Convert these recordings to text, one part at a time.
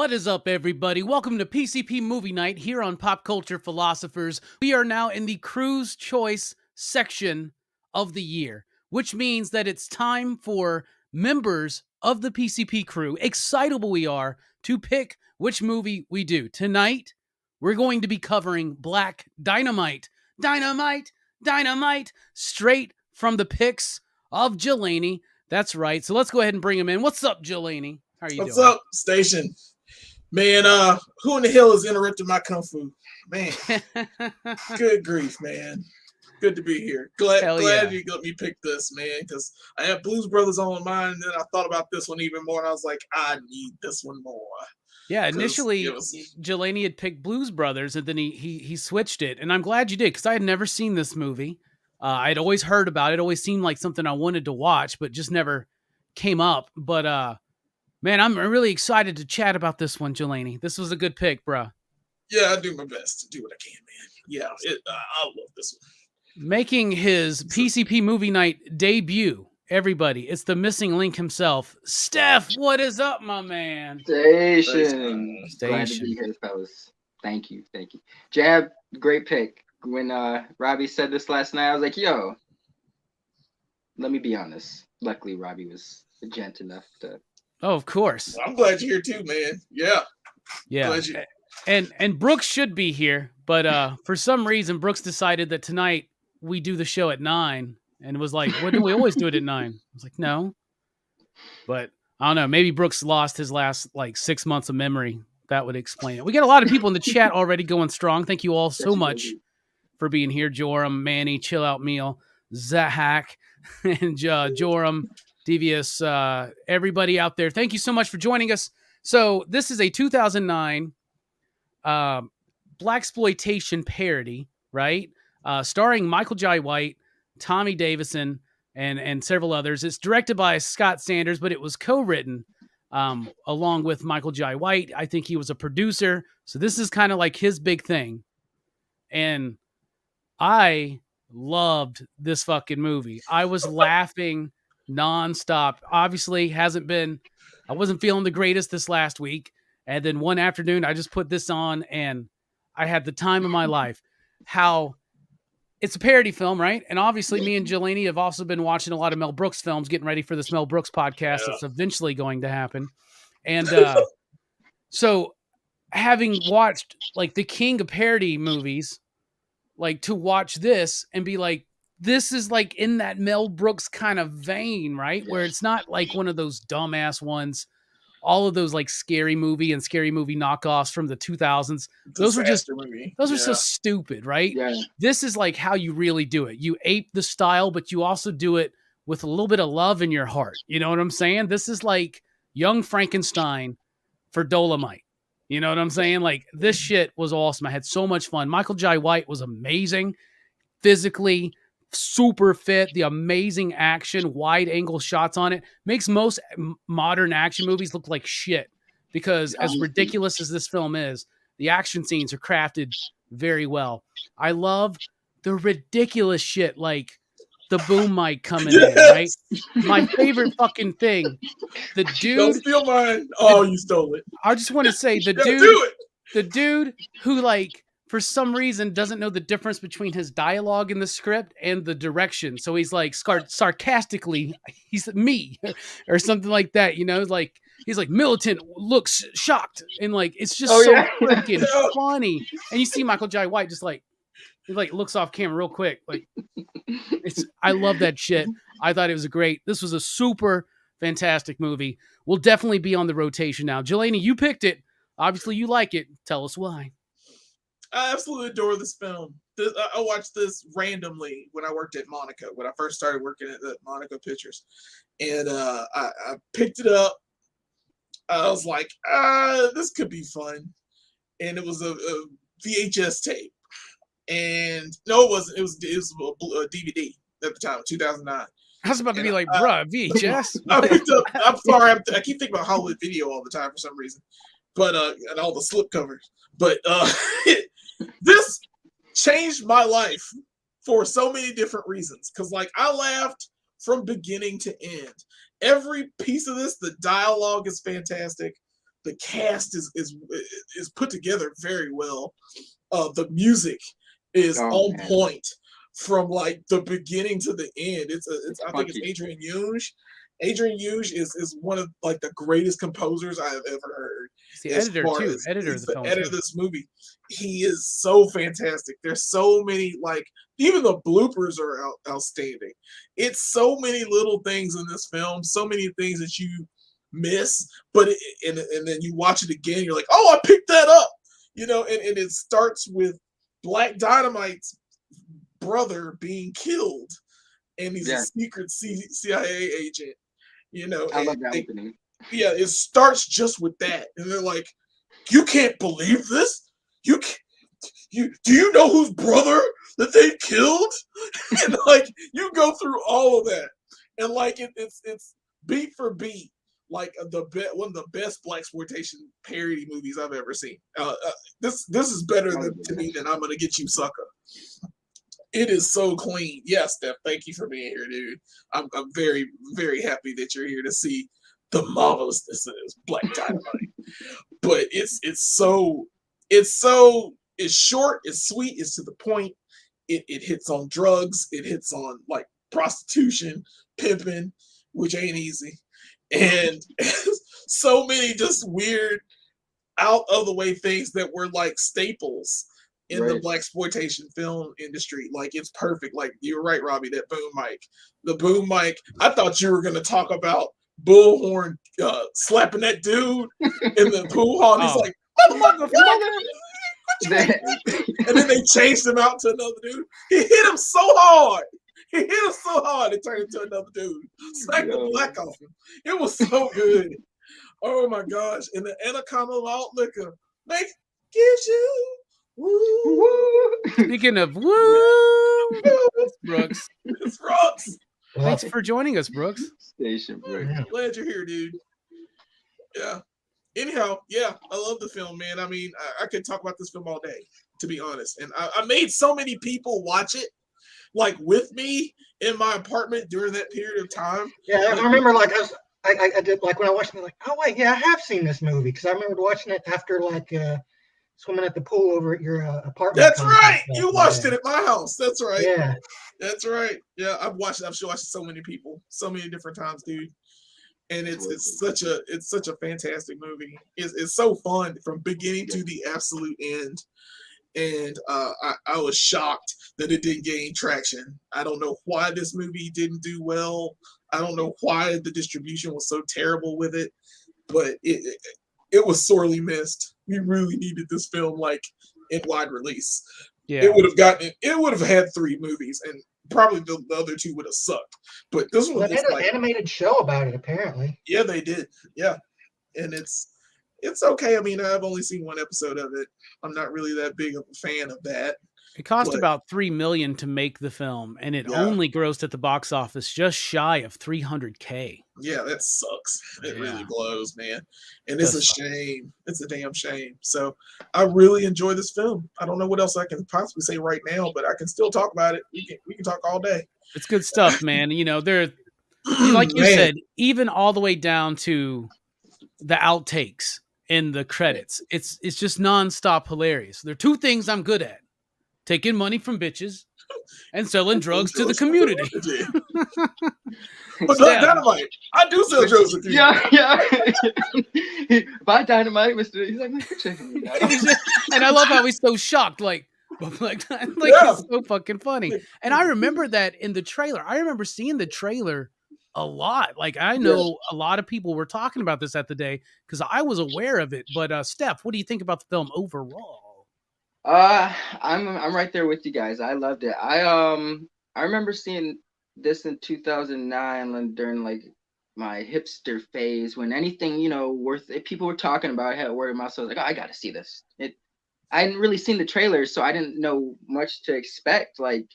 What is up, everybody? Welcome to PCP Movie Night here on Pop Culture Philosophers. We are now in the Crew's Choice section of the year, which means that it's time for members of the PCP crew, excitable we are, to pick which movie we do. Tonight, we're going to be covering Black Dynamite. Dynamite, straight from the picks of Jelani. That's right. So let's go ahead and bring him in. What's up, Jelani? How are you doing? What's up, station? Man, who in the hell is interrupting my kung fu? Man, good grief, man. Good to be here. Glad you let me pick this, man, because I had Blues Brothers on mine, and then I thought about this one even more, and I was like, I need this one more. Yeah, initially, Jelani had picked Blues Brothers, and then he switched it, and I'm glad you did, because I had never seen this movie. I'd always heard about it. It always seemed like something I wanted to watch, but just never came up. But, man, I'm really excited to chat about this one, Jelani. This was a good pick, bro. Yeah, I do my best to do what I can, man. Yeah, I love this one. Making his PCP Movie Night debut, everybody, it's the missing link himself. Steph, what is up, my man? Station. Glad to be here, fellas. Thank you. Jab, great pick. When Robbie said this last night, I was like, yo, let me be honest. Luckily, Robbie was a gent enough to... Oh, of course. Well, I'm glad you're here too, man. Yeah. And Brooks should be here, but for some reason, Brooks decided that tonight we do the show at 9 and was like, "What do we always do it at 9?" I was like, "No," but I don't know. Maybe Brooks lost his last 6 months of memory. That would explain it. We got a lot of people in the chat already going strong. Thank you all so much for being here. Joram, Manny, Chill Out Meal, Zahak, and Joram. Devious, everybody out there, thank you so much for joining us. So this is a 2009 blaxploitation parody, right? Starring Michael Jai White, Tommy Davidson, and several others. It's directed by Scott Sanders, but it was co-written along with Michael Jai White. I think he was a producer, so this is kind of like his big thing. And I loved this fucking movie. I was laughing nonstop. Obviously I wasn't feeling the greatest this last week. And then one afternoon I just put this on and I had the time of my life. How it's a parody film, right? And obviously me and Jelani have also been watching a lot of Mel Brooks films, getting ready for this Mel Brooks podcast that's eventually going to happen. And so having watched the king of parody movies, to watch this and be like, this is in that Mel Brooks kind of vein, right? Where it's not one of those dumbass ones, all of those scary movie and scary movie knockoffs from the 2000s. Those were so stupid, right? Yeah. This is how you really do it. You ape the style, but you also do it with a little bit of love in your heart. You know what I'm saying? This is like Young Frankenstein for Dolomite. You know what I'm saying? This shit was awesome. I had so much fun. Michael Jai White was amazing, physically, super fit, the amazing action, wide angle shots on it makes most modern action movies look like shit, because as ridiculous as this film is, the action scenes are crafted very well. I love the ridiculous shit, like the boom mic coming in, right? My favorite fucking thing, the dude. Don't steal mine. Oh, you stole it. I just want to say the dude who for some reason doesn't know the difference between his dialogue in the script and the direction. So he's sarcastically, he's me or something like that. You know, he's militant, looks shocked. And it's just freaking funny. And you see Michael Jai White just he looks off camera real quick. I love that shit. I thought it was this was a super fantastic movie. We'll definitely be on the rotation now. Jelani, you picked it. Obviously you like it. Tell us why. I absolutely adore this film. I watched this randomly when I worked at Monaco, when I first started working at the Monaco Pictures. And I picked it up. I was like, this could be fun. And it was a VHS tape. And no, it wasn't. It was a DVD at the time, 2009. I was about to be bruh, VHS? I'm sorry. I keep thinking about Hollywood Video all the time for some reason. But and all the slip covers. But this changed my life for so many different reasons. Because I laughed from beginning to end. Every piece of this, the dialogue is fantastic. The cast is put together very well. The music is on point from like the beginning to the end. I think it's Adrian Huge. Adrian Huge is one of like the greatest composers I have ever heard. He's the editor too. Editor of the film. Editor of this movie. He is so fantastic. There's so many, like, even the bloopers are outstanding. It's so many little things in this film, so many things that you miss, but and then you watch it again, you're like, oh, I picked that up, you know. And it starts with Black Dynamite's brother being killed, and he's a secret CIA agent, you know. I love that opening. Yeah, it starts just with that, and they're like, you can't believe this. Do you know whose brother that they killed? And like, you go through all of that, and like it's beat for beat, like one of the best blaxploitation parody movies I've ever seen. This is better to me than I'm Gonna Get You, Sucker. It is so clean. Yes, Steph, thank you for being here, dude. I'm very, very happy that you're here to see the marvelousness of this Black Dynamite. But it's short, it's sweet, it's to the point. It hits on drugs, it hits on like prostitution, pimping, which ain't easy. And so many just weird, out of the way things that were like staples in the blaxploitation film industry. Like, it's perfect. Like, you're right, Robbie, that boom mic. The boom mic, I thought you were going to talk about Bullhorn slapping that dude in the pool hall. And he's like, and then they changed him out to another dude. He hit him so hard. It turned into another dude. Smacked the black off him. It was so good. Oh my gosh. And the Anaconda malt liquor gives you woo. Speaking of woo, it's Brooks. It's Brooks. Thanks for joining us, Brooks. Station break. Glad you're here, dude. Yeah. Anyhow, yeah, I love the film, man. I mean, I could talk about this film all day, to be honest. And I made so many people watch it, like, with me in my apartment during that period of time. Yeah, I remember, like, I did, like, when I watched it, like, oh wait, yeah, I have seen this movie, because I remember watching it after, like, swimming at the pool over at your apartment. That's right. You watched it at my house. That's right. Yeah. That's right. Yeah, I've watched so many people, so many different times, dude. And it's such a fantastic movie. It's so fun from beginning to the absolute end. And I was shocked that it didn't gain traction. I don't know why this movie didn't do well. I don't know why the distribution was so terrible with it, but it was sorely missed. We really needed this film like in wide release. Yeah, it would have had 3 movies, and probably the other 2 would have sucked. But this one, they had an animated show about it, apparently. Yeah, they did. Yeah, and it's okay. I mean, I've only seen 1 episode of it. I'm not really that big of a fan of that. It cost about $3 million to make the film, and it only grossed at the box office just shy of $300K. Yeah, that sucks. It really blows, man. And it's a shame. It's a damn shame. So I really enjoy this film. I don't know what else I can possibly say right now, but I can still talk about it. We can talk all day. It's good stuff, man. You know, they're like you said, even all the way down to the outtakes in the credits. It's just nonstop hilarious. There are 2 things I'm good at: taking money from bitches and selling drugs to the community. But Black Dynamite, I do sell drugs to people. Yeah. Buy Dynamite, Mr. He's like, checking me out. And I love how he's so shocked, like Black Dynamite, it's so fucking funny. And I remember that in the trailer. I remember seeing the trailer a lot. Like, I know a lot of people were talking about this at the day because I was aware of it. But Steph, what do you think about the film overall? I'm right there with you guys. I loved it. I remember seeing this in 2009 during like my hipster phase, when anything, you know, worth it, people were talking about it, had word of mouth. So I was like, oh, I gotta see this. I hadn't really seen the trailers, so I didn't know much to expect. Like,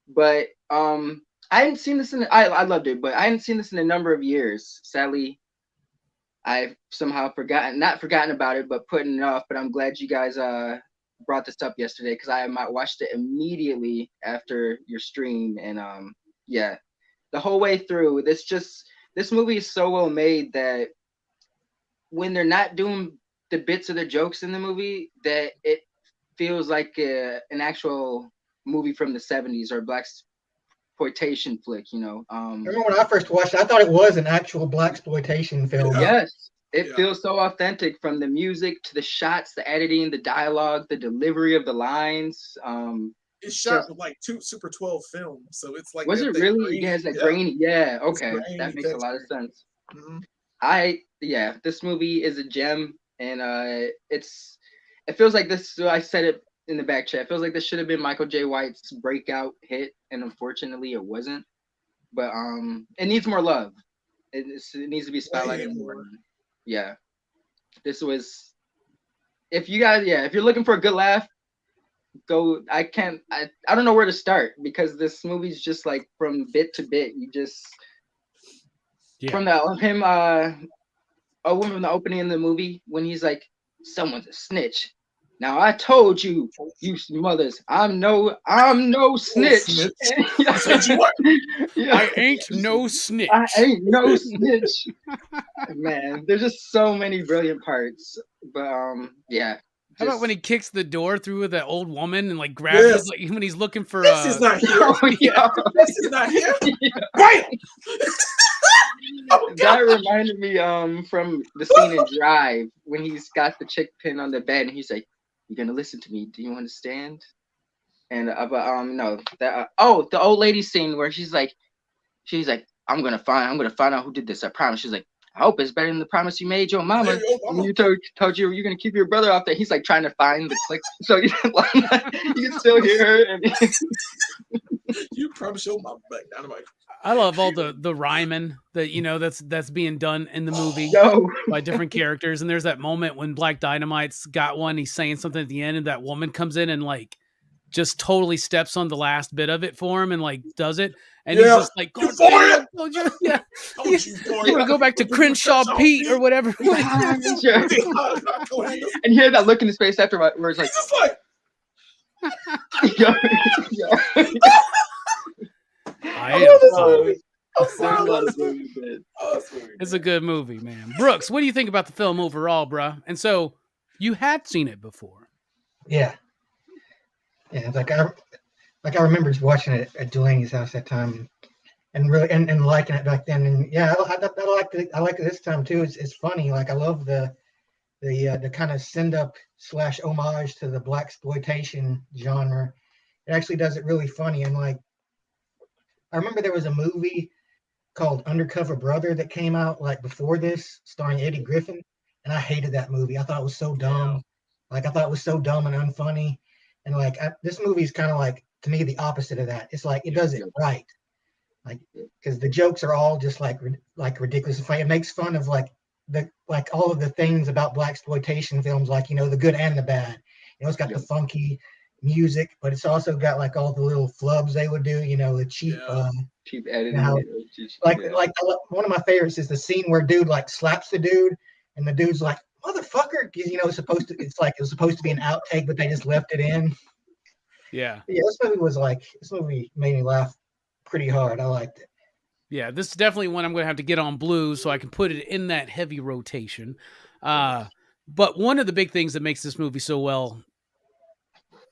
but I hadn't seen this I loved it, but I hadn't seen this in a number of years. Sadly, I've somehow not forgotten about it, but putting it off. But I'm glad you guys brought this up yesterday, because I watched it immediately after your stream, and the whole way through. This movie is so well made that when they're not doing the bits of the jokes in the movie, that it feels like an actual movie from the 70s or black exploitation flick, you know. I remember when I first watched it, I thought it was an actual black exploitation film. Yes, it feels so authentic, from the music to the shots, the editing, the dialogue, the delivery of the lines. It's shot with like 2 Super 12 films, so it's like. Was it really? Yeah, it's like grainy. Yeah, okay, that makes a lot of sense. Mm-hmm. This movie is a gem, and it feels like this. So I said it in the back chat. It feels like this should have been Michael J. White's breakout hit, and unfortunately, it wasn't. But it needs more love. It needs to be spotlighted more. Yeah, this was. If you're looking for a good laugh, go. I don't know where to start, because this movie's just like from bit to bit. You just from the from the opening of the movie when he's like, someone's a snitch. Now I told you, you mothers, I'm no snitch. I ain't no snitch. I ain't no snitch. Man, there's just so many brilliant parts. But How about when he kicks the door through with that old woman and like grabs it, like when he's looking for this is not here. This is not here. Right. That reminded me from the scene in Drive when he's got the chick pinned on the bed and he's like, "You gonna listen to me? Do you understand?" And the old lady scene where she's like, I'm gonna find out who did this. I promise. She's like, I hope it's better than the promise you made your mama. You told you you're gonna keep your brother off there. He's like trying to find the click, so you can still hear her. And you promise your mama Black Dynamite. I love all the rhyming that that's being done in the movie by different characters. And there's that moment when Black Dynamite's got one. He's saying something at the end, and that woman comes in and like just totally steps on the last bit of it for him and like does it. And he's just like, God damn, told you. Yeah. You want to go back to Crenshaw Pete or whatever. And he had that look in his face after where it's like, It's a good movie, man. Brooks, what do you think about the film overall, bruh? And so you had seen it before. Yeah. Like I remember watching it at Jelani's house that time, and really and liking it back then. And yeah, I like it this time too. It's funny. Like I love the kind of send up / homage to the black exploitation genre. It actually does it really funny. And like I remember there was a movie called Undercover Brother that came out like before this, starring Eddie Griffin, and I hated that movie. I thought it was so dumb. Like I thought it was so dumb and unfunny. And like this movie is kind of like, to me, the opposite of that. It's like it does it right, like because the jokes are all just like ridiculous and funny. It makes fun of like all of the things about black exploitation films, like the good and the bad. It's got the funky music, but it's also got like all the little flubs they would do. The cheap editing. One of my favorites is the scene where dude like slaps the dude, and the dude's like, motherfucker, because it's supposed to be an outtake, but they just left it in. Yeah, this movie made me laugh pretty hard. I liked it. Yeah, this is definitely one I'm going to have to get on Blue so I can put it in that heavy rotation. But one of the big things that makes this movie so well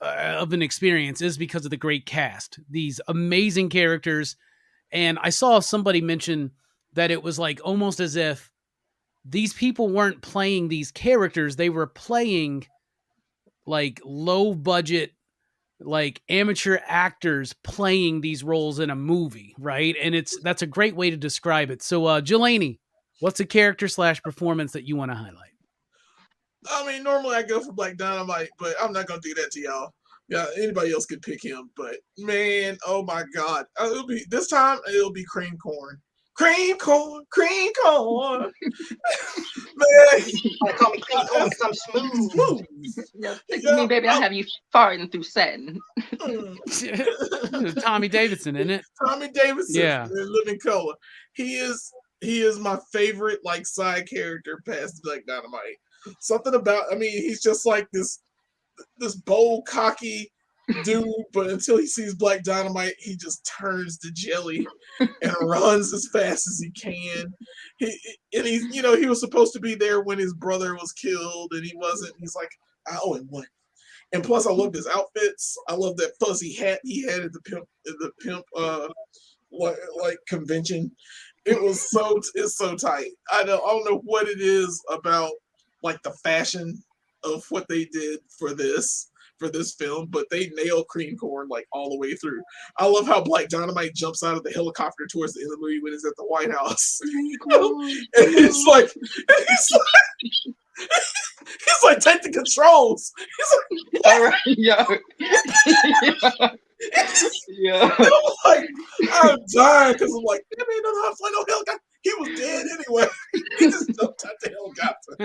of an experience is because of the great cast, these amazing characters. And I saw somebody mention that it was like almost as if these people weren't playing these characters. They were playing like low budget, like amateur actors playing these roles in a movie. Right. And that's a great way to describe it. So, Jelani, what's a character / performance that you want to highlight? I mean, normally I go for Black Dynamite, but I'm not going to do that to y'all. Yeah, anybody else could pick him, but man, oh my God. It'll be Cream Corn. Cream corn. Man. I call me cream corn because I'm smooth. Me, baby, I'll have you farting through satin. Tommy Davidson, isn't it? Tommy Davidson. Yeah. In Living Color. He is my favorite like side character past Black Dynamite. Something about, he's just like this bold, cocky, dude, but until he sees Black Dynamite, he just turns to jelly and runs as fast as he can. He was supposed to be there when his brother was killed, and he wasn't. He's like, I owe him one. And plus, I love his outfits. I love that fuzzy hat he had at the pimp convention. It's so tight. I don't know what it is about like the fashion of what they did for this film, but they nail cream corn like all the way through. I love how Black Dynamite jumps out of the helicopter towards the end of the movie when he's at the White House. And it's like he's like, take the controls. He's like, all right, yeah. Yeah. I'm dying because I'm like, that man doesn't know how to fly no helicopter. He was dead anyway. He just jumped out the helicopter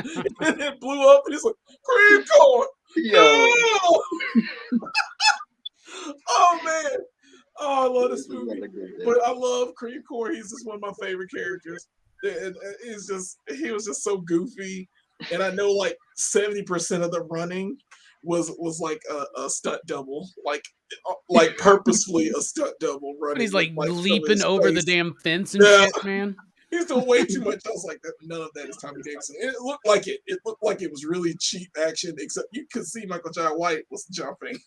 and it blew up, and he's like, cream corn. Yo. Oh man. Oh, I love this movie. But I love Cream Corn. He's just one of my favorite characters. He was just so goofy. And I know like 70% of the running was like a stunt double, like purposefully a stunt double running. But he's like leaping over the damn fence and shit, man. He's doing way too much. I was like, none of that is Tommy Davidson. It looked like it. It looked like it was really cheap action, except you could see Michael Jai White was jumping,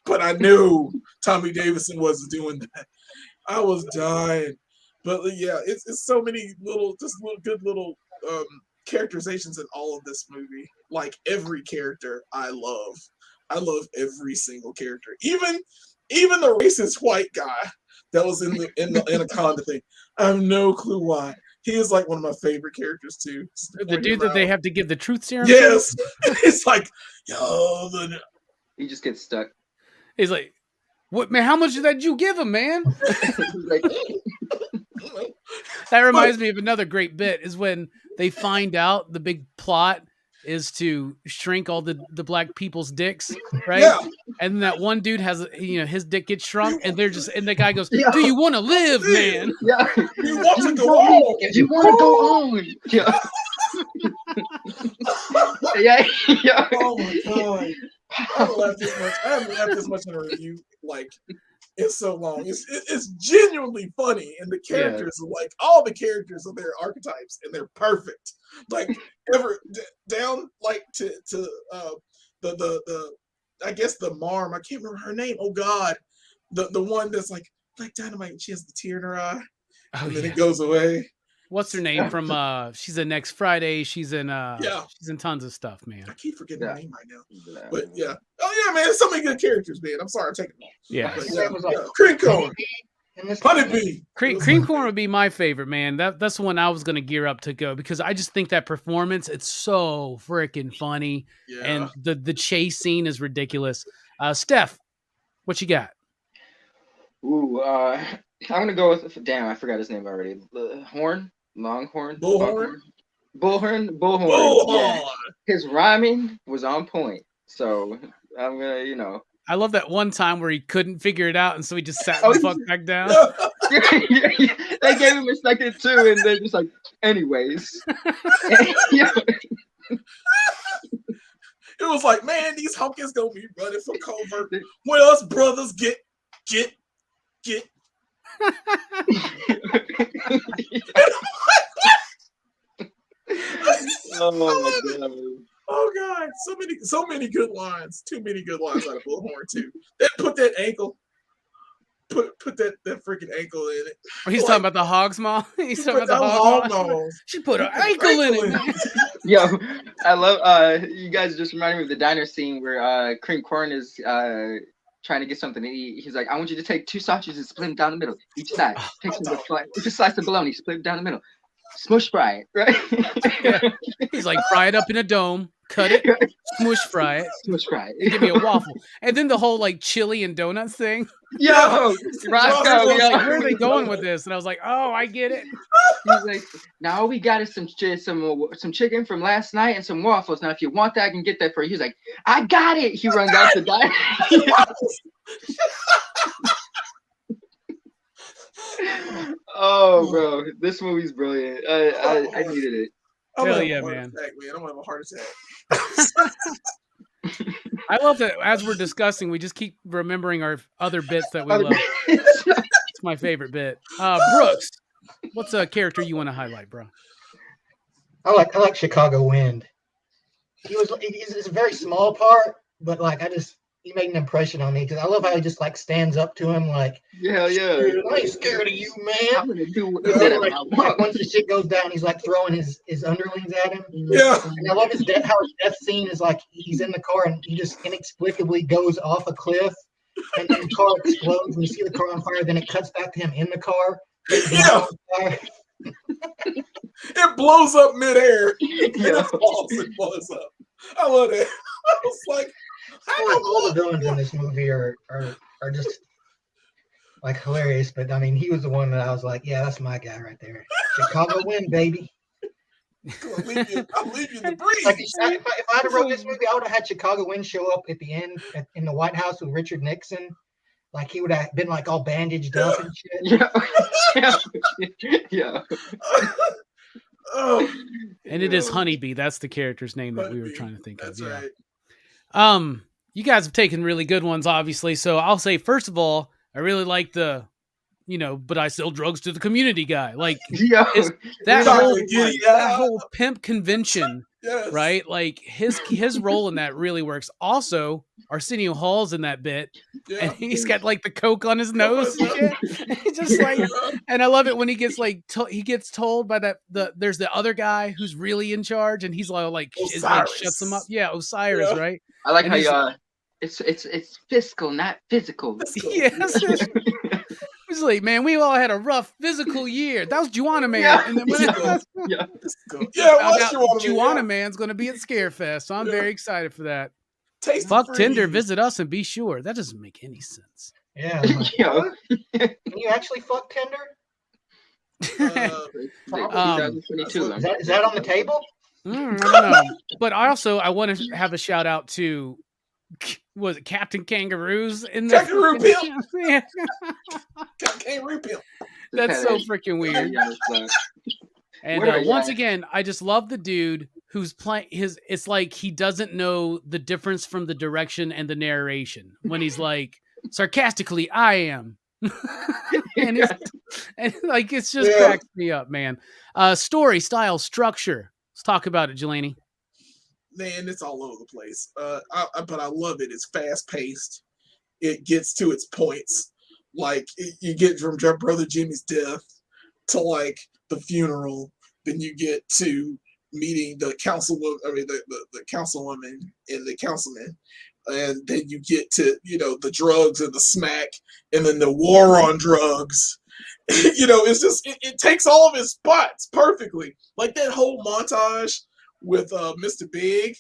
but I knew Tommy Davidson wasn't doing that. I was dying, but yeah, it's so many good little characterizations in all of this movie. Like every character, I love every single character, even the racist white guy that was in the Anaconda thing. I have no clue why. He is like one of my favorite characters too. The dude that they have to give the truth serum. Yes, it's like, yo, he just gets stuck. He's like, what, man? How much did you give him, man? Like, that reminds me of another great bit is when they find out the big plot is to shrink all the black people's dicks, right? Yeah. And that one dude has, his dick gets shrunk, and and the guy goes, "Do you want to live, man? yeah. You want to go on? You want to go on? Yeah. Yeah. Oh my god! I haven't laughed this much in a review like in so long. It's genuinely funny, and the characters are like all the characters are their archetypes, and they're perfect. Like down like to the I guess the Marm. I can't remember her name. Oh God, the one that's like Black Dynamite. And she has the tear in her eye, and then it goes away. What's her name from? She's in Next Friday. She's in she's in tons of stuff, man. I keep forgetting her name right now, but yeah. Oh yeah, man, there's so many good characters, man. I'm sorry, I'm taking them. Yeah, Cream Corn, Honeybee. Cream Corn would be my favorite, man. That's the one I was gonna gear up to go because I just think that performance, it's so freaking funny, and the chase scene is ridiculous. Steph, what you got? Ooh, I'm gonna go with. Damn, I forgot his name already. Longhorn, Bullhorn. Bullhorn. Yeah. His rhyming was on point, so I'm gonna, I love that one time where he couldn't figure it out, and so he just sat the fuck back down. They gave him a second too, and they're just like, anyways. It was like, man, these hunkins gonna be running for covert when us brothers get. Oh God, so many good lines. Too many good lines out of Bullhorn too. They put that ankle, put that freaking ankle in it. He's talking about the hog's maw. He's talking about the hog maw. She put her ankle in it. Yo, I love. You guys just reminded me of the diner scene where Cream Corn is trying to get something to eat. He's like, I want you to take 2 sausages and split them down the middle. Each side. Take some slice of bologna, split them down the middle. Smush fry it, right? Yeah. He's like, fry it up in a dome, cut it, smush fry it. Smush fry it. Give me a waffle. And then the whole like chili and donuts thing. Yo, Roscoe, like, where are they going with this? And I was like, oh, I get it. He's like, now all we got is some chicken from last night and some waffles. Now, if you want that, I can get that for you. He's like, I got it. He runs out the diner. Oh, bro, this movie's brilliant. I needed it. Hell yeah, man. I'm gonna have a heart attack. I love that as we're discussing, we just keep remembering our other bits that we love. It's my favorite bit. Brooks, what's a character you want to highlight, bro? I like Chicago Wind. He's a very small part, but like he made an impression on me because I love how he just like stands up to him like, yeah. I ain't scared of you, man. I'm gonna do whatever I want. Like once the shit goes down, he's like throwing his underlings at him. Yeah. And I love how his death scene is like he's in the car and he just inexplicably goes off a cliff and then the car explodes and you see the car on fire, then it cuts back to him in the car. Yeah. It blows up midair. Yeah. It falls and blows up. I love it. I was like, all the villains in this movie are just like hilarious, but I mean, he was the one that I was like, yeah, that's my guy right there. Chicago Wind, baby. I'll leave you in the breeze. Like, if I had wrote this movie, I would have had Chicago Wind show up at the end in the White House with Richard Nixon. Like he would have been like all bandaged up and shit. Yeah. Oh, and it is Honeybee. That's the character's name that we were trying to think of. Yeah. Right. You guys have taken really good ones, obviously. So I'll say, first of all, I really like the, but I sell drugs to the community guy. Like that whole pimp convention, yes. Right? Like his role in that really works. Also, Arsenio Hall's in that bit, and he's got like the coke on his nose and shit. He's just like, and I love it when he gets like he gets told by there's the other guy who's really in charge, and he's like shuts him up. Yeah, Osiris, right? I like how it's fiscal, not physical. Yes. He's like, man, we all had a rough physical year. That was Juana Man. Yeah. And then Juana Man's going to be at Scarefest, so I'm very excited for that. Fuck Tinder, visit us and be sure. That doesn't make any sense. Yeah. Can you actually fuck Tinder? 2022. Is that on the table? I don't know. But I want to have a shout out to, was it Captain Kangaroo's in there? Kangaroo Pimp. Yeah. Kangaroo Pimp. That's so freaking weird. And once again, I just love the dude who's playing it's like he doesn't know the difference from the direction and the narration when he's like, sarcastically, I am. and like, it's just cracks me up, man. Story, style, structure. Let's talk about it, Jelani. Man, it's all over the place. But I love it. It's fast paced. It gets to its points. Like you get from Brother Jimmy's death to like the funeral, then you get to meeting the councilwoman. I mean, the councilwoman and the councilman, and then you get to the drugs and the smack, and then the war on drugs. It's just it takes all of its spots perfectly. Like that whole montage with Mr. Big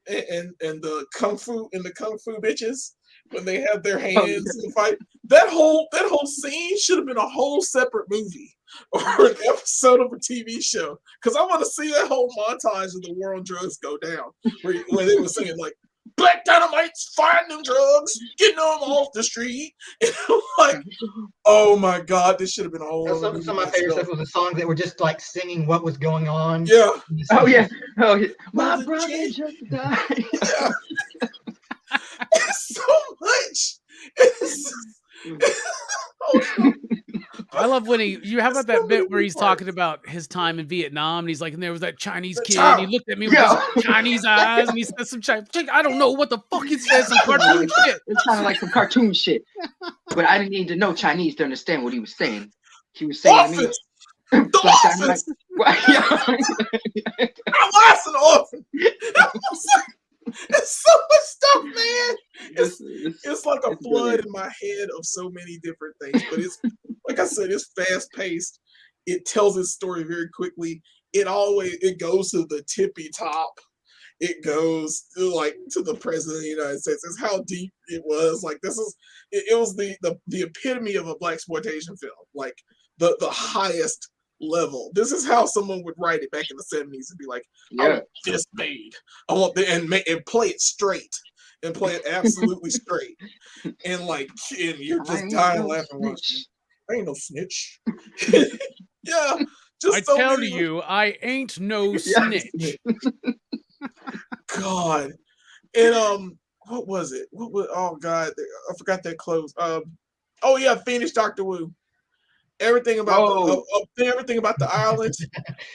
and the kung fu bitches when they have their hands and fight. That whole scene should have been a whole separate movie or an episode of a TV show, because I want to see that whole montage of the war on drugs go down where they were singing like Black Dynamite's firing them drugs, getting them off the street. And I'm like, oh my God, this should have been a whole. Some of my favorite stuff was the songs that were just like singing what was going on. Yeah. Oh yeah. My brother just died. Yeah. It's so much. I love when how about that bit where he's talking about his time in Vietnam and he's like, and there was that Chinese kid and he looked at me with his Chinese eyes and he said some Chinese, I don't know what the fuck he said, some cartoon shit. It sounded like some cartoon shit. But I didn't need to know Chinese to understand what he was saying. He was saying to me, I'm an orphan. It's so much stuff, man. It's like a flood in my head of so many different things. But it's like I said, it's fast paced. It tells its story very quickly. It goes to the tippy top. It goes to the president of the United States. It's how deep it was. Like it was the epitome of a blaxploitation film. Like the highest level. This is how someone would write it back in the 70s and be like, I want this made. I want and play it straight and play it absolutely straight. And you're just dying laughing watching. I ain't no snitch. Yeah. Just I tell you, I ain't no snitch. God. And what was it? What was? Oh God, I forgot that close. Oh yeah, Phoenix Doctor Wu. Everything about everything about the island.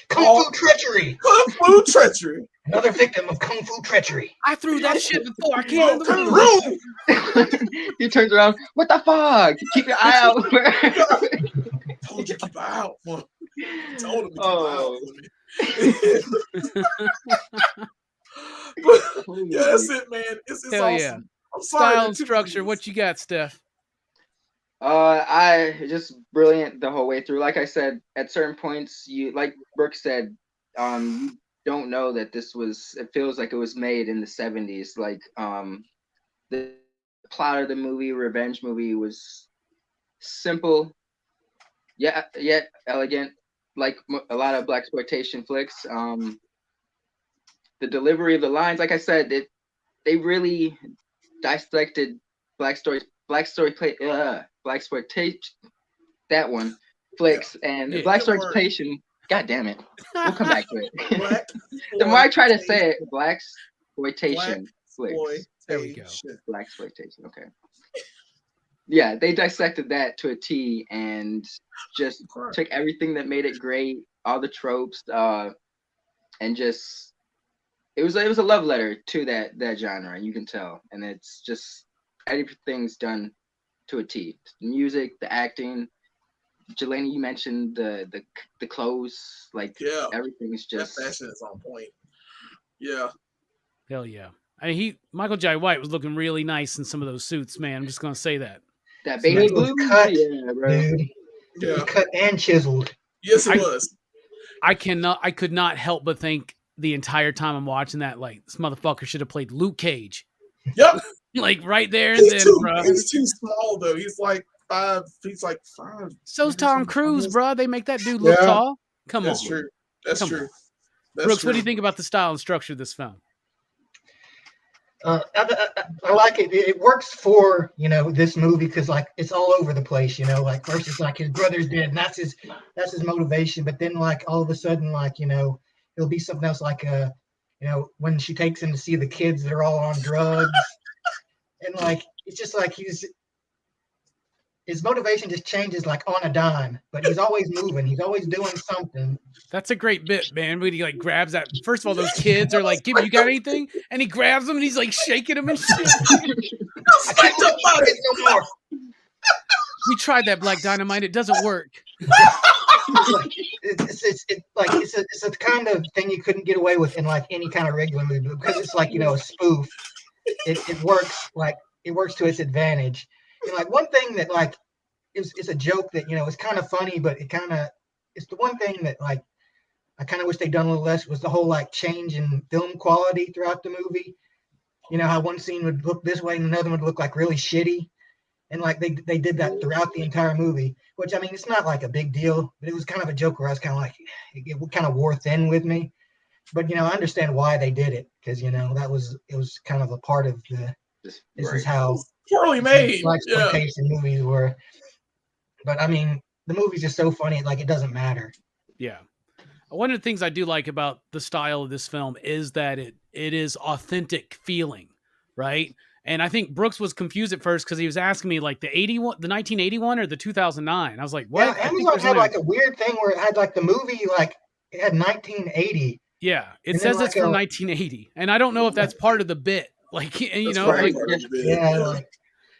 Kung Fu treachery. Kung Fu treachery. Another victim of Kung Fu treachery. I threw that shit before I came in the room. He turns around. What the fuck? Keep your eye out. Told you to keep an eye out for me. Told him to keep an eye out for me. Yeah, that's it, man. It's Hell awesome. Yeah. I'm sorry. Style and structure. What you got, Steph? I just brilliant the whole way through. Like I said, at certain points, you like Brooke said, you don't know that this was. It feels like it was made in the 70s. Like the plot of the movie, revenge movie, was simple, yet elegant. Like a lot of blaxploitation flicks. The delivery of the lines, like I said, they really dissected blaxploitation, that one, flicks, and blaxploitation. God damn it, we'll come back to it. The more I try to say it, blaxploitation flicks. There we go. Blaxploitation. Okay. Yeah, they dissected that to a T and just took everything that made it great, all the tropes, and just it was a love letter to that genre, and you can tell. And it's just everything's done to a T. The music, the acting. Jelani, you mentioned the clothes, like everything is just that fashion is on point. Yeah. Hell yeah. I mean, Michael Jai White was looking really nice in some of those suits, man. I'm just gonna say that. That baby blue cut, bro. Dude. Yeah. Cut and chiseled. Yes, it was. I could not help but think the entire time I'm watching that, like, this motherfucker should have played Luke Cage. Yep. Like right there and then, bro. He's too small though. He's like 5. He's like 5. So's Tom Cruise, bro. They make that dude look tall. Come on. That's true. That's true. Brooks, what do you think about the style and structure of this film? I like it. It works for, this movie because like it's all over the place, like first it's like his brother's dead and that's his motivation, but then like all of a sudden like it'll be something else like when she takes him to see the kids that are all on drugs and like it's just like his motivation just changes like on a dime, but he's always moving. He's always doing something. That's a great bit, man. When he like grabs that. First of all, those kids are like, "Give me, you got anything?" And he grabs them and he's like shaking them and shit. I can't touch it no more. We tried that Black Dynamite. It doesn't work. It's a kind of thing you couldn't get away with in like any kind of regular movie because it's like a spoof. It works to its advantage. And like one thing that like it's a joke that it's kind of funny, but it's the one thing that like I kind of wish they'd done a little less was the whole like change in film quality throughout the movie. How one scene would look this way and another would look like really shitty, and like they did that throughout the entire movie. Which I mean, it's not like a big deal, but it was kind of a joke where I was kind of like it kind of wore thin with me. But I understand why they did it because it was kind of a part of this is how poorly made exploitation movies were. But I mean, the movie's just so funny, like it doesn't matter. Yeah. One of the things I do like about the style of this film is that it is authentic feeling, right? And I think Brooks was confused at first because he was asking me like the 1981 or the 2009. I was like, what? Yeah, Amazon had like a weird thing where it had like the movie, like it had 1980. Yeah, it says it's from 1980, and I don't know if that's part of the bit. Like, like,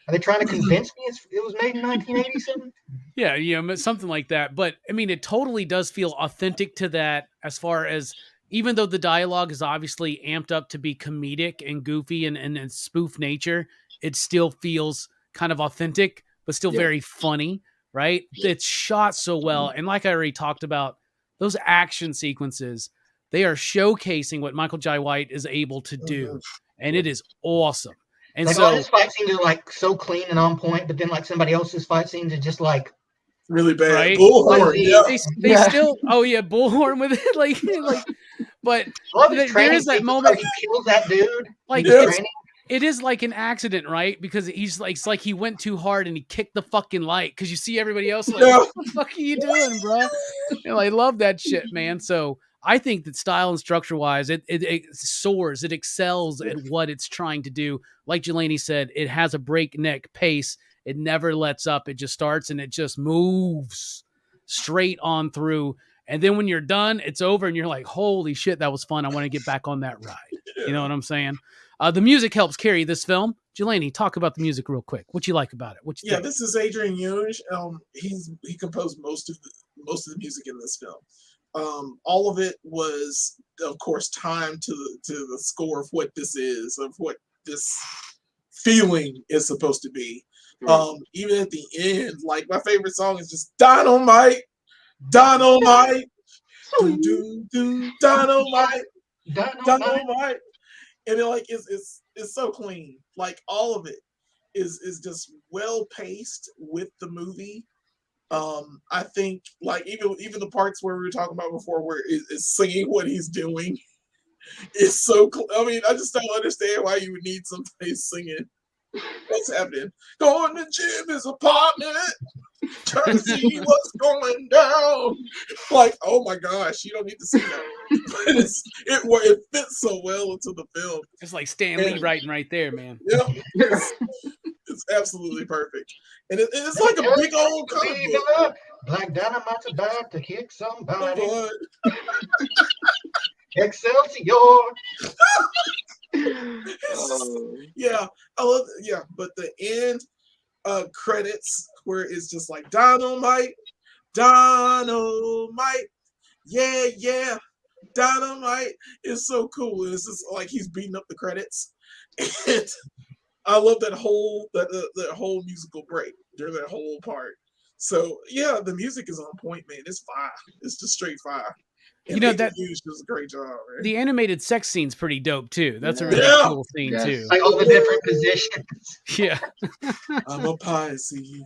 are they trying to convince me it was made in 1980 something? Yeah, something like that. But I mean, it totally does feel authentic to that. As far as even though the dialogue is obviously amped up to be comedic and goofy and spoof nature, it still feels kind of authentic, but still very funny, right? It's shot so well, and like I already talked about, those action sequences, they are showcasing what Michael Jai White is able to do, and it is awesome. And like so all his fight scenes are like so clean and on point, but then like somebody else's fight scenes are just like really bad. Right? Bullhorn, they still, bullhorn with it, like. But there is that moment he kills that dude. Like it is like an accident, right? Because he's like, it's like he went too hard and he kicked the fucking light. Because you see everybody else like, what the fuck are you doing, bro? I love that shit, man. So I think that style and structure wise, it soars, it excels at what it's trying to do. Like Jelani said, it has a breakneck pace. It never lets up. It just starts and it just moves straight on through. And then when you're done, it's over and you're like, holy shit, that was fun. I want to get back on that ride. You know what I'm saying? The music helps carry this film. Jelani, talk about the music real quick. What you like about it? What you think? This is Adrian Younge. He composed most of the music in this film. All of it was, of course, timed to the score of what this is, of what this feeling is supposed to be. Even at the end, like my favorite song is just Dynamite, Dynamite, do do do Dynamite, Dynamite, and it's so clean. Like all of it is just well paced with the movie. I think like even the parts where we were talking about before, where it's singing what he's doing, it's so. I mean, I just don't understand why you would need somebody singing. What's happening? Going to Jimmy's apartment, trying to see what's going down. Like, oh my gosh, you don't need to see that. But it fits so well into the film. It's like Stan Lee writing right there, man. Yeah, it's absolutely perfect. And it's like a big old comic book. Black Dynamite's about to kick somebody. Excelsior. But the end credits where it's just like Dynamite, Dynamite, yeah, Dynamite is so cool. And it's just like he's beating up the credits. And I love that whole musical break during that whole part. So yeah, the music is on point, man. It's fire. It's just straight fire. And that does a great job, man. The animated sex scene's pretty dope too. That's a really cool scene too. Like all the different positions. Yeah. I'm a Pisces.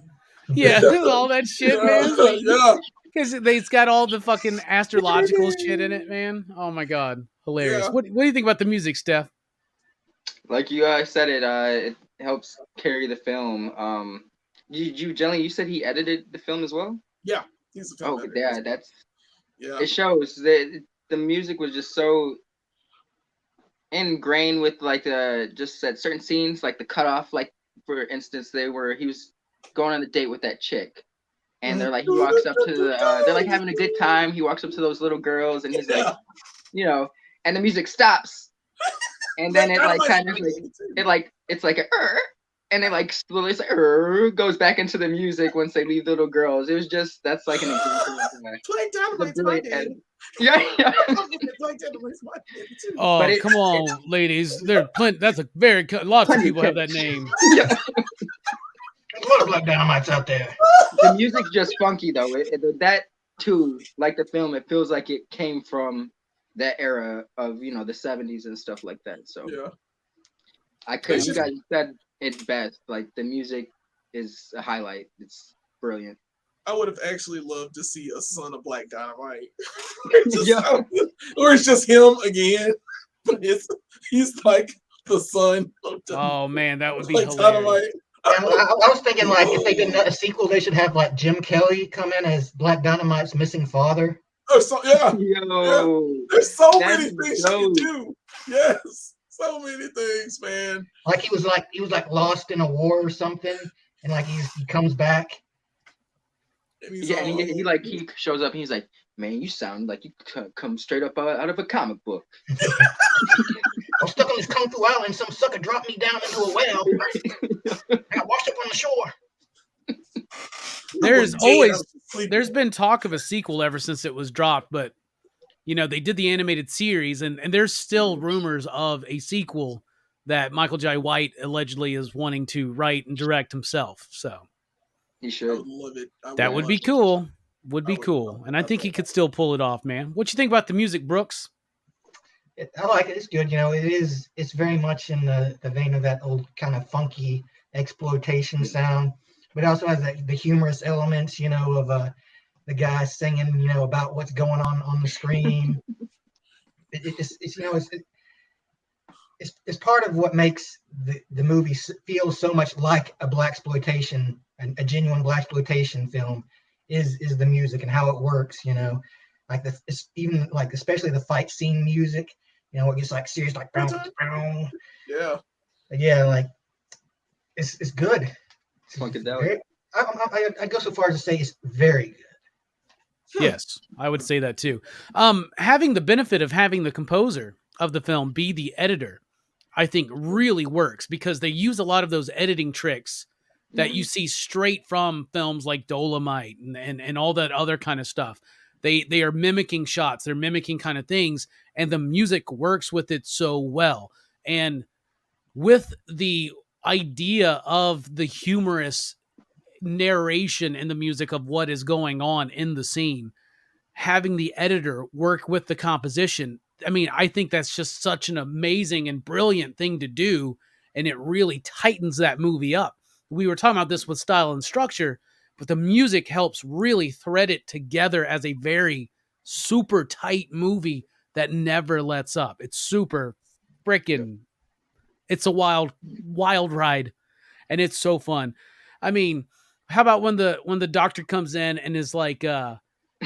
Yeah, all that shit, man. Yeah. Because it's got all the fucking astrological shit in it, man. Oh my god, hilarious. Yeah. What do you think about the music, Steph? Like you said, it helps carry the film. Jelani, you said he edited the film as well? Yeah, he's a film editor. Yeah, that's. Yeah. It shows that the music was just so ingrained with like just at certain scenes, like the cutoff. Like for instance, he was going on a date with that chick, and they're like he walks up to they're like having a good time. He walks up to those little girls, and he's like, and the music stops, and then it like kind of like it's like and it like slowly goes back into the music once they leave the little girls. It was just that's like an example of Black Dynamite's my dad. Yeah. Oh, come on, ladies. That's a lots of people have that name. Yeah. There's a lot of Black Dynamites out there. The music's just funky though. That too, like the film, it feels like it came from that era of the 70s and stuff like that. So you guys said it's best. Like the music is a highlight. It's brilliant. I would have actually loved to see a son of Black Dynamite. Or it's just him again. But he's like the son of Oh man, that would be Black hilarious. Dynamite. I was thinking like if they did a sequel, they should have like Jim Kelly come in as Black Dynamite's missing father. There's so many things you can do. Yes. So many things, man. Like he was lost in a war or something, and like he comes back. And he shows up and he's like, "Man, you sound like you come straight up out of a comic book." I'm stuck on this Kung Fu island. Some sucker dropped me down into a well. I got washed up on the shore. There's been talk of a sequel ever since it was dropped, but they did the animated series, and there's still rumors of a sequel that Michael Jai White allegedly is wanting to write and direct himself. So he should. I would love it. That would be cool. Would be cool, and I think he could still pull it off, man. What you think about the music, Brooks? I like it. It's good. It's very much in the vein of that old kind of funky exploitation sound, but it also has the humorous elements, of the guy singing, about what's going on the screen. It's part of what makes the movie feel so much like a blaxploitation, a genuine blaxploitation film, is the music and how it works. like it's even like especially the fight scene music, you know, it gets like serious, like yeah, like it's good. Funkadelic. I go so far as to say it's very good. Yes, I would say that too. Having the benefit of having the composer of the film be the editor, I think really works because they use a lot of those editing tricks that you see straight from films like Dolomite and all that other kind of stuff. They are mimicking shots, they're mimicking kind of things, and the music works with it so well. And with the idea of the humorous narration in the music of what is going on in the scene, having the editor work with the composition, I mean, I think that's just such an amazing and brilliant thing to do, and it really tightens that movie up. We were talking about this with style and structure, but the music helps really thread it together as a very super tight movie that never lets up. It's super freaking, it's a wild ride, and it's so fun. I mean, how about when the doctor comes in and is like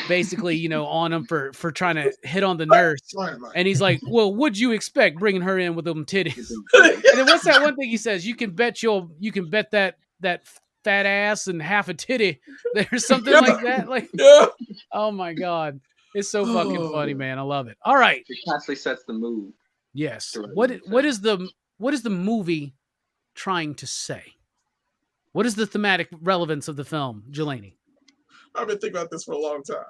basically, you know, on him for trying to hit on the nurse, and he's like, well, what'd you expect bringing her in with them titties? And then what's that one thing he says? You can bet that fat ass and half a titty. There's something like that. Like, oh my God. It's so fucking funny, man. I love it. All right. It constantly sets the mood. Yes. What is the movie trying to say? What is the thematic relevance of the film, Jelani? I've been thinking about this for a long time.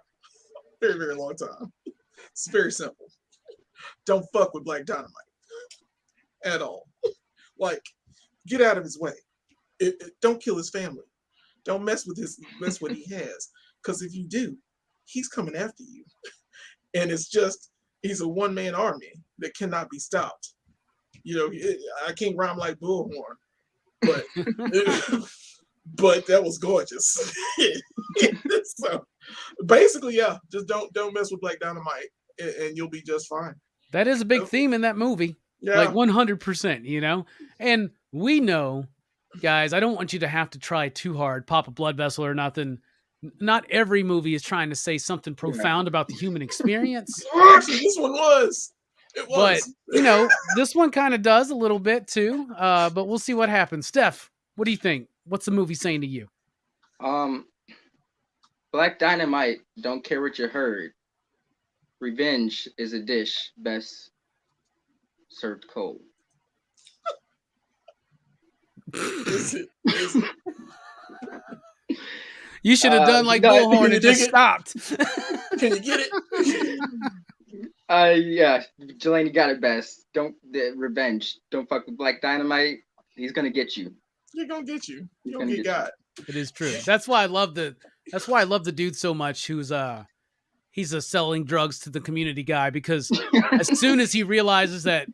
Very, very long time. It's very simple. Don't fuck with Black Dynamite at all. Like, get out of his way. Don't kill his family. Don't mess with what he has. Because if you do, he's coming after you. And it's just, he's a one-man army that cannot be stopped. You know, I can't rhyme like Bullhorn, but but that was gorgeous. So basically, yeah, just don't mess with Black Dynamite, and you'll be just fine. That is a big theme in that movie. Yeah. Like 100%, you know? And we know, guys, I don't want you to have to try too hard, pop a blood vessel or nothing. Not every movie is trying to say something profound about the human experience. Actually, this one was. It was. But, you know, this one kind of does a little bit too. But we'll see what happens. Steph, what do you think? What's the movie saying to you? Black Dynamite, don't care what you heard. Revenge is a dish best served cold. Is it? You should have done like Bullhorn and just stopped. Can you get it? Yeah, Jelani got it best. Revenge. Don't fuck with Black Dynamite. He's gonna get you. He's gonna get you. You don't get got. It is true. That's why I love the dude so much. Who's he's a selling drugs to the community guy, because as soon as he realizes that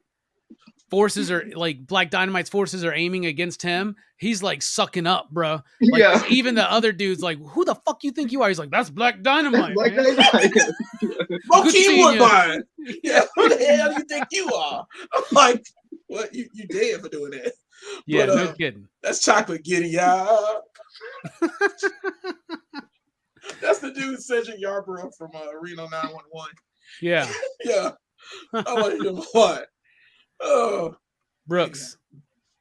forces are like Black Dynamite's forces are aiming against him, he's like sucking up, bro. Like, yeah. Even the other dude's like, "Who the fuck you think you are?" He's like, "That's Black Dynamite." Black Dynamite. Low-key Woodbine. Yeah, who the hell do you think you are? I'm like, what? You dead for doing that? Yeah, but, no kidding. That's Chocolate Giddy, y'all. That's the dude Cedric Yarborough from Reno 911. Yeah. Yeah. I like him a lot. Oh, Brooks,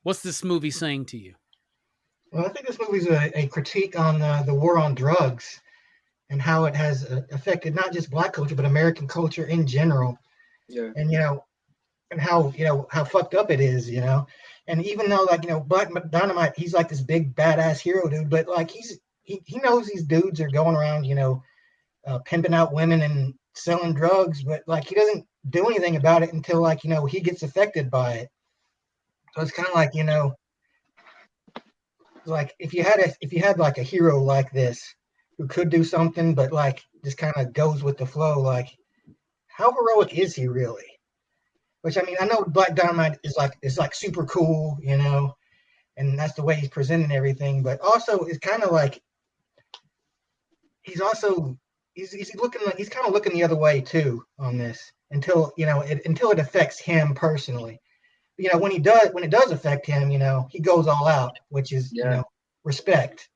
what's this movie saying to you? Well, I think this movie's a critique on the war on drugs and how it has affected not just Black culture but American culture in general. Yeah. And and how how fucked up it is, And even though Black Dynamite, he's like this big badass hero dude, but like he knows these dudes are going around pimping out women and selling drugs, but like he doesn't do anything about it until he gets affected by it. So it's kind of like like if you had like a hero like this who could do something but like just kind of goes with the flow, like how heroic is he really? Which, I mean, I know Black Dynamite is like super cool, and that's the way he's presenting everything, but also it's kind of like he's kind of looking the other way too on this until it affects him personally. When it does affect him, he goes all out, which is respect.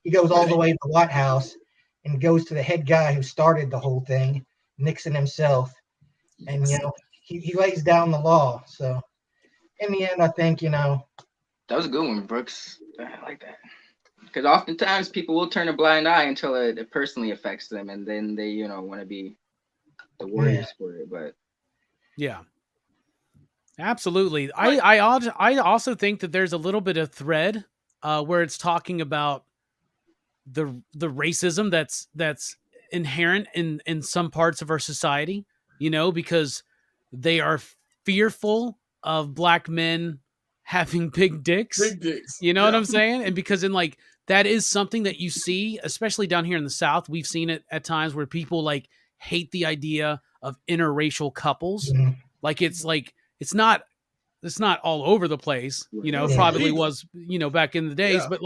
He goes all the way to the White House and goes to the head guy who started the whole thing Nixon himself, and he lays down the law. So in the end, I think that was a good one, Brooks. I like that. Because oftentimes people will turn a blind eye until it personally affects them, and then they, want to be the warriors for it. But yeah, absolutely. I also think that there's a little bit of thread where it's talking about the racism that's inherent in some parts of our society, because they are fearful of black men having big dicks. Big dicks. You know what I'm saying? And because that is something that you see, especially down here in the South. We've seen it at times where people hate the idea of interracial couples. Mm-hmm. It's not all over the place. It probably was, back in the days, but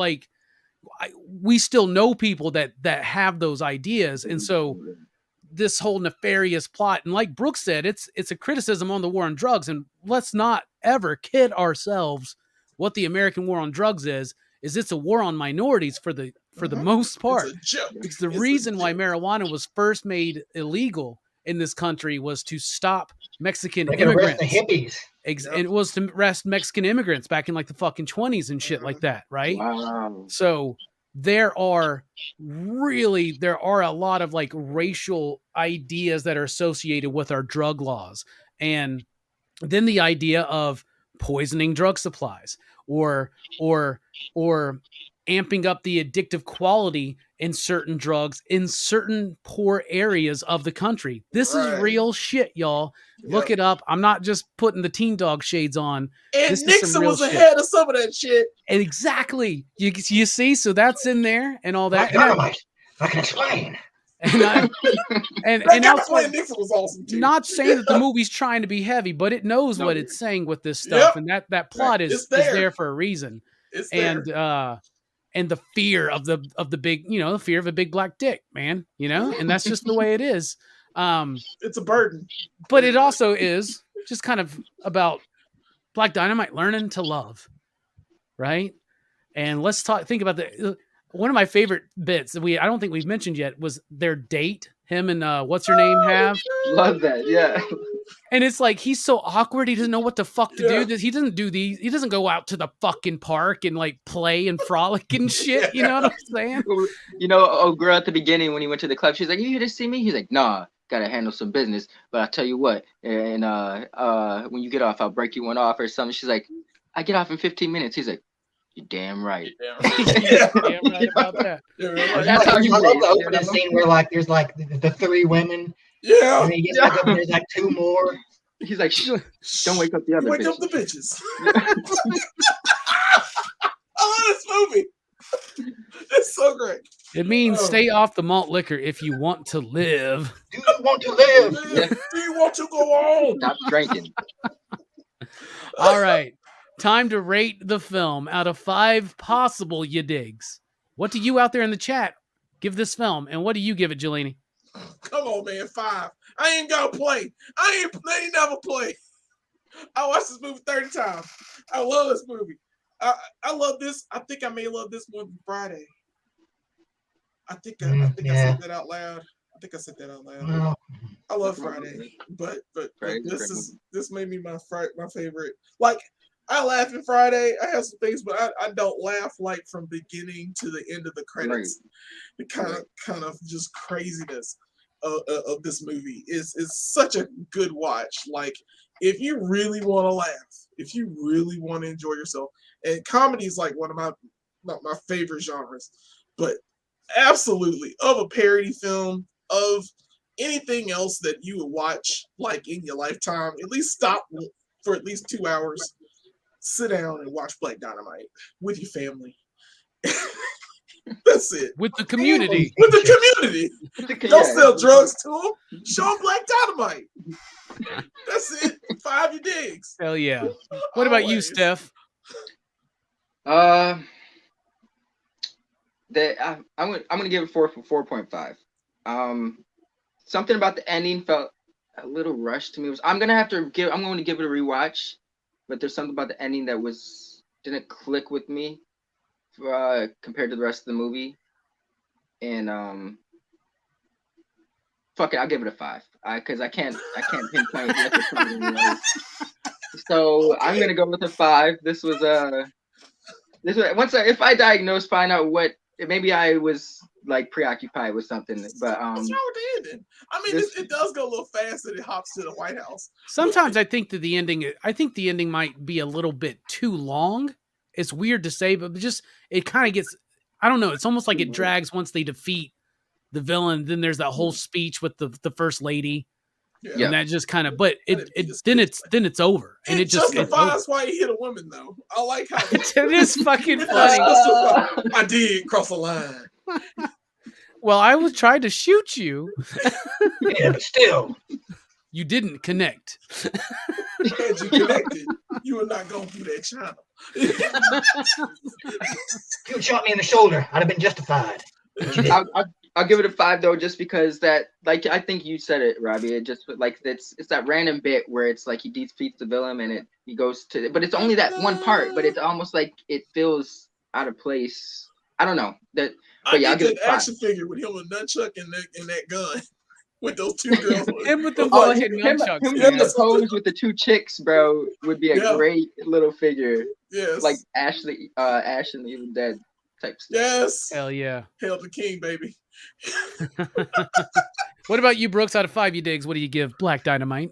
we still know people that have those ideas. And so this whole nefarious plot, and like Brooks said, it's a criticism on the war on drugs. And let's not ever kid ourselves. What the American war on drugs is it's a war on minorities for the most part. It's a joke. Because the reason why marijuana was first made illegal in this country was to stop Mexican immigrants. The hippies. And it was to arrest Mexican immigrants back in the fucking 20s and shit like that, right? Wow. So there are a lot of racial ideas that are associated with our drug laws. And then the idea of poisoning drug supplies or amping up the addictive quality in certain drugs in certain poor areas of the country. This is real shit, y'all. Look it up. I'm not just putting the teen dog shades on. And Nixon was ahead of some of that shit. Exactly. You see, so that's in there and all that. Black Dynamite. I can explain. And Nixon was awesome too. Not saying that the movie's trying to be heavy, but it knows what it's saying with this stuff, and that plot is there for a reason. It's there. And the fear of the big, the fear of a big black dick, man, and that's just the way it is. It's a burden, but it also is just kind of about Black Dynamite learning to love, right? And let's think about one of my favorite bits that I don't think we've mentioned yet was their date. Him and what's her name have. Love that, yeah. And it's he's so awkward. He doesn't know what the fuck to do. He doesn't do these. He doesn't go out to the fucking park and play and frolic and shit. You know what I'm saying? Oh, girl, at the beginning when he went to the club, she's like, "You here to see me?" He's like, "Nah, gotta handle some business. But I'll tell you what, and when you get off, I'll break you one off or something." She's like, "I get off in 15 minutes." He's like, "You're damn right." Damn right about that. That's how you love the opening scene where there's the three women. Yeah. And he gets up and there's two more. He's like, "Don't wake up the other Wake bitches." up the bitches. I love this movie. It's so great. It means stay off the malt liquor if you want to live. Do you want to live? Yeah. Do you want to go on? Stop drinking. All right. Time to rate the film out of 5 possible you digs. What do you out there in the chat give this film, and what do you give it, Jelani? Come on, man, 5. I ain't gonna play. I ain't never play. I watched this movie 30 times. I love this movie. I love this. I think I may love this more than Friday. I think I said that out loud. Well, I love Friday, but this made me my favorite. I laugh in Friday. I have some things, but I don't laugh from beginning to the end of the credits. Right. The kind of just craziness of this movie is such a good watch. If you really want to laugh, if you really want to enjoy yourself, and comedy is one of my favorite genres, but absolutely of a parody film, of anything else that you would watch in your lifetime, at least stop for at least 2 hours. Sit down and watch Black Dynamite with your family. That's it. With the community. Don't sell drugs to them. Show them Black Dynamite. That's it. 5 you digs. Hell yeah. What about you, Steph? I'm gonna give it 4.5. Something about the ending felt a little rushed to me. I'm going to give it a rewatch. But there's something about the ending that didn't click with me compared to the rest of the movie. And fuck it, I'll give it a 5. Because I can't pinpoint what the problem was. So I'm gonna go with a 5. This was if I diagnose, find out what maybe I was like preoccupied with something, but what's wrong with the ending? I mean, it does go a little fast and it hops to the White House. Sometimes I think that the ending might be a little bit too long. It's weird to say, but just it kind of gets. I don't know. It's almost like it drags once they defeat the villain. Then there's that whole speech with the first lady. Yeah. And that just kind of, but then it's over, and it justifies why he hit a woman though. I like how it is fucking funny. I did cross the line. Well, I was trying to shoot you. Yeah, but still, you didn't connect. Had you connected, you were not going through that channel. If you shot me in the shoulder, I'd have been justified. I'll give it a 5 though, just because that, like, I think you said it, Robbie. It just like it's that random bit where it's like he defeats the villain and he goes to, but it's only that one part. But it's almost like it feels out of place. I don't know that. But yeah, I'll give it a 5. Action figure with him with nunchuck and that gun with those 2 girls. Him with the him the pose with the 2 chicks, bro, would be a great little figure. Yes, like Ash and Evil Dead type stuff. Yes, hell yeah, hail the king, baby. What about you, Brooks? Out of 5, you digs, what do you give Black Dynamite?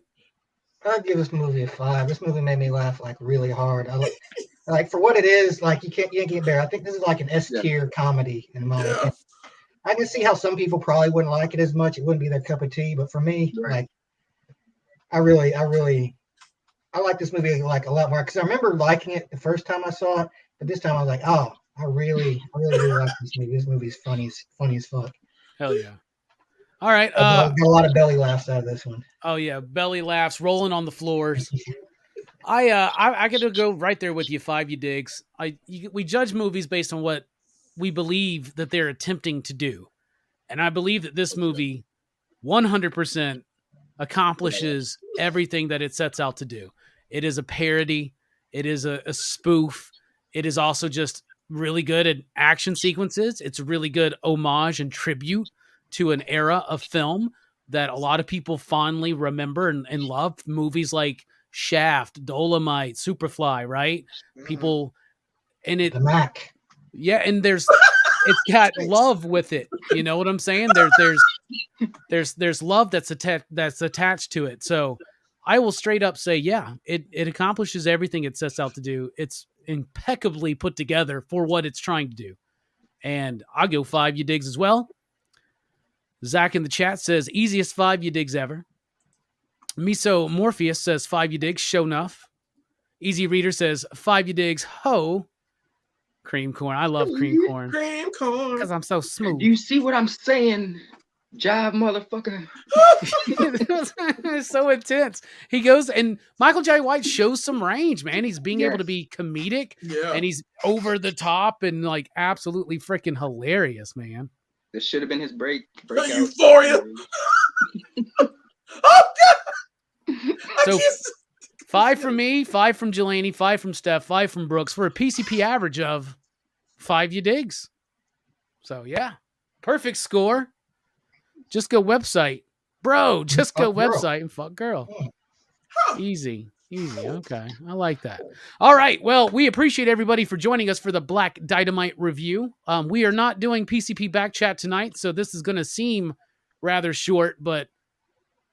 I'd give this movie a 5. This movie made me laugh like really hard. Like for what it is, like you can't get better. I think this is like an S tier comedy in my opinion. I can see how some people probably wouldn't like it as much. It wouldn't be their cup of tea, but for me, like I like this movie like a lot more because I remember liking it the first time I saw it, but this time I was like, oh, I really like this movie. This movie's funny as fuck. Hell yeah. All right. Got a lot of belly laughs out of this one. Oh yeah, belly laughs, rolling on the floors. I got to go right there with you, 5, you digs. We judge movies based on what we believe that they're attempting to do, and I believe that this movie 100% accomplishes everything that it sets out to do. It is a parody. It is a spoof. It is also just really good at action sequences. It's a really good homage and tribute to an era of film that a lot of people fondly remember and love. Movies like Shaft, Dolomite, Superfly, right? Mm-hmm. People, and it, the Mac. Yeah, and it's got love with it. You know what I'm saying? There's love that's attached to it. So I will straight up say, yeah, it accomplishes everything it sets out to do. It's impeccably put together for what it's trying to do. And I'll go 5 you digs as well. Zach in the chat says, easiest 5 you digs ever. Miso Morpheus says 5 you digs, show enough. Easy Reader says 5 you digs, ho. Cream corn. I love cream corn. Cream corn. Because I'm so smooth. Do you see what I'm saying? Jive, motherfucker. It's so intense. He goes, and Michael J. White shows some range, man. He's being able to be comedic, and he's over the top and like absolutely freaking hilarious, man. This should have been his breakout. Euphoria. Oh God. So 5 from me, 5 from Jelani, 5 from Steph, 5 from Brooks for a PCP average of 5 you digs. So yeah, perfect score. Just go website, bro. Just go website and fuck girl. Easy. Okay, I like that. All right. Well, we appreciate everybody for joining us for the Black Dynamite review. We are not doing PCP back chat tonight, so this is going to seem rather short, but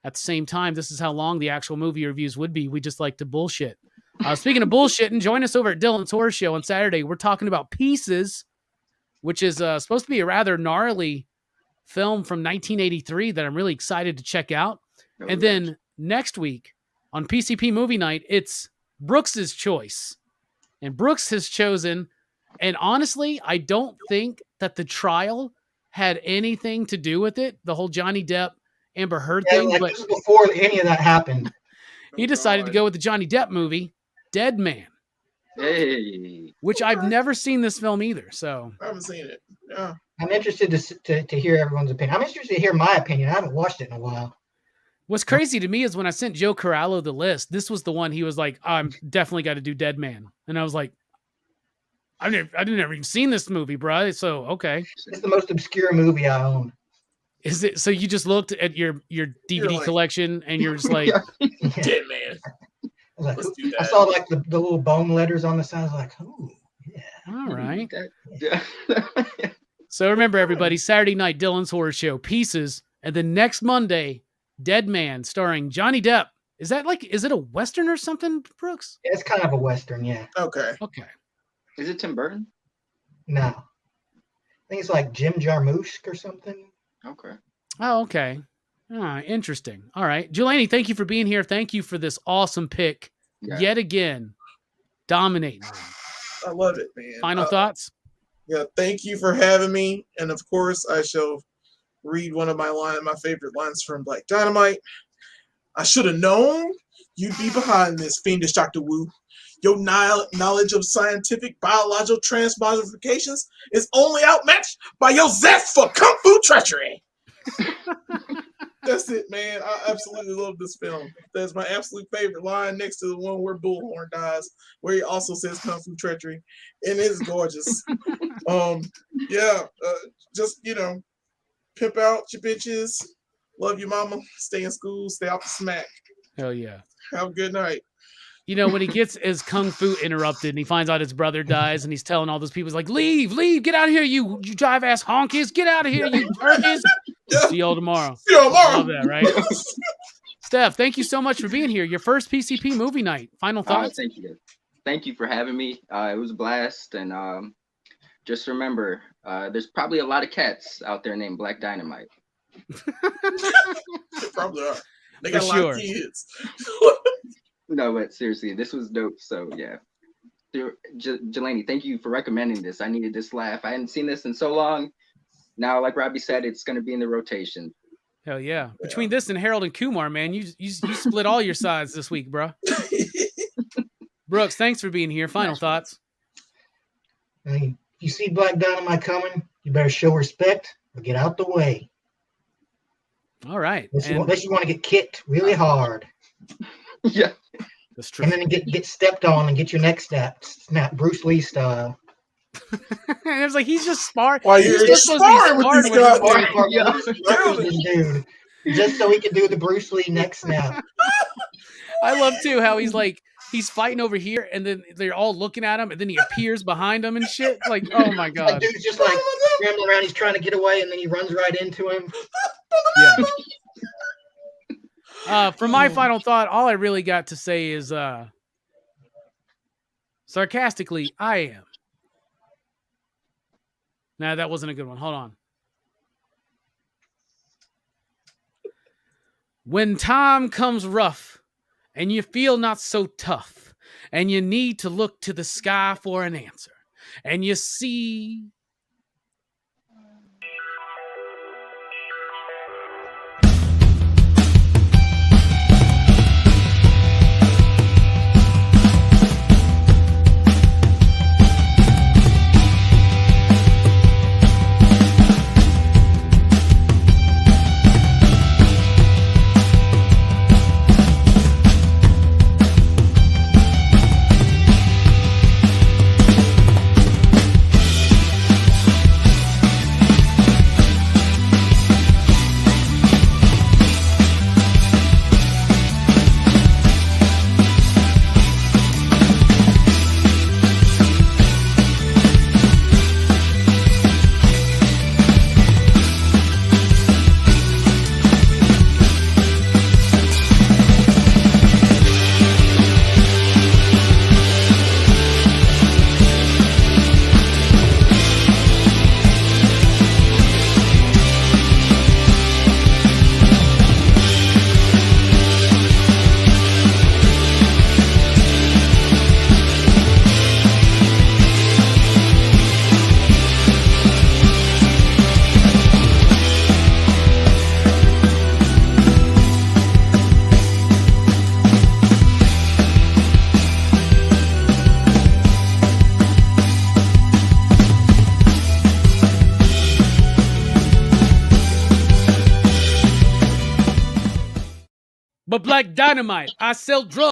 at the same time, this is how long the actual movie reviews would be. We just like to bullshit. Speaking of bullshitting, join us over at Dylan's Horror Show on Saturday. We're talking about Pieces, which is supposed to be a rather gnarly film from 1983 that I'm really excited to check out. And then next week on PCP Movie Night, it's Brooks's choice. And Brooks has chosen, and honestly, I don't think that the trial had anything to do with it, the whole Johnny Depp, Amber Heard thing. Like, but this was before any of that happened. He decided to go with the Johnny Depp movie, Dead Man. Hey. Which I've never seen this film either, so. I haven't seen it. Yeah. I'm interested to hear everyone's opinion. I'm interested to hear my opinion. I haven't watched it in a while. What's crazy to me is when I sent Joe Corallo the list, this was the one he was like, I'm definitely got to do Dead Man. And I was like, I've never even seen this movie, bro. So, okay. It's the most obscure movie I own. Is it so? You just looked at your DVD collection and you're just like, Dead Man. Like, Let's do that. I saw like the little bone letters on the side. I was like, oh, yeah. all right. Yeah. So remember, everybody, Saturday night, Dylan's Horror Show, Pieces, and then next Monday, Dead Man, starring Johnny Depp. Is it a Western or something, Brooks? It's kind of a Western, yeah. Okay. Is it Tim Burton? No. I think it's like Jim Jarmusch or something. Okay. Oh, okay. Interesting. All right. Jelani, thank you for being here. Thank you for this awesome pick. Yeah. Yet again, dominating. I love it, man. Final thoughts? Yeah, thank you for having me. And of course, I shall read one of my favorite lines from Black Dynamite. I should have known you'd be behind this, fiendish Dr. Wu. Your knowledge of scientific biological transmogrifications is only outmatched by your zest for kung fu treachery. That's it, man. I absolutely love this film. That's my absolute favorite line, next to the one where Bullhorn dies, where he also says kung fu treachery, and it's gorgeous. Just pimp out your bitches, love your mama, stay in school, stay out the smack. Hell yeah. Have a good night. When he gets his kung fu interrupted and he finds out his brother dies and he's telling all those people, he's like, leave, get out of here, you jive ass honkies, get out of here, you turkeys. See y'all tomorrow. I love that, right? Steph, thank you so much for being here. Your first PCP movie night. Final thoughts? Thank you. Thank you for having me. It was a blast. And just remember, there's probably a lot of cats out there named Black Dynamite. They probably are. They got a lot of kids. No, but seriously, this was dope. So yeah, Jelani, thank you for recommending this. I needed this laugh. I hadn't seen this in so long. Now, like Robbie said, it's going to be in the rotation. Hell yeah! Between this and Harold and Kumar, man, you split all your sides this week, bro. Brooks, thanks for being here. Final thoughts. Hey, if you see Black Dynamite coming, you better show respect or get out the way. All right. Unless you want to get kicked really hard. Yeah. That's true. And then get stepped on and get your neck snap Bruce Lee style. And it was like, he's just sparring. Why you're just sparring with these guys? Dude, just so he can do the Bruce Lee neck snap. I love too how he's like, he's fighting over here, and then they're all looking at him, and then he appears behind him and shit. Like, oh my god! That dude's just like scrambling around. He's trying to get away, and then he runs right into him. Yeah. For my final thought, all I really got to say is, sarcastically, I am. Nah, that wasn't a good one. Hold on. When time comes rough and you feel not so tough and you need to look to the sky for an answer and you see... But Black Dynamite, I sell drugs.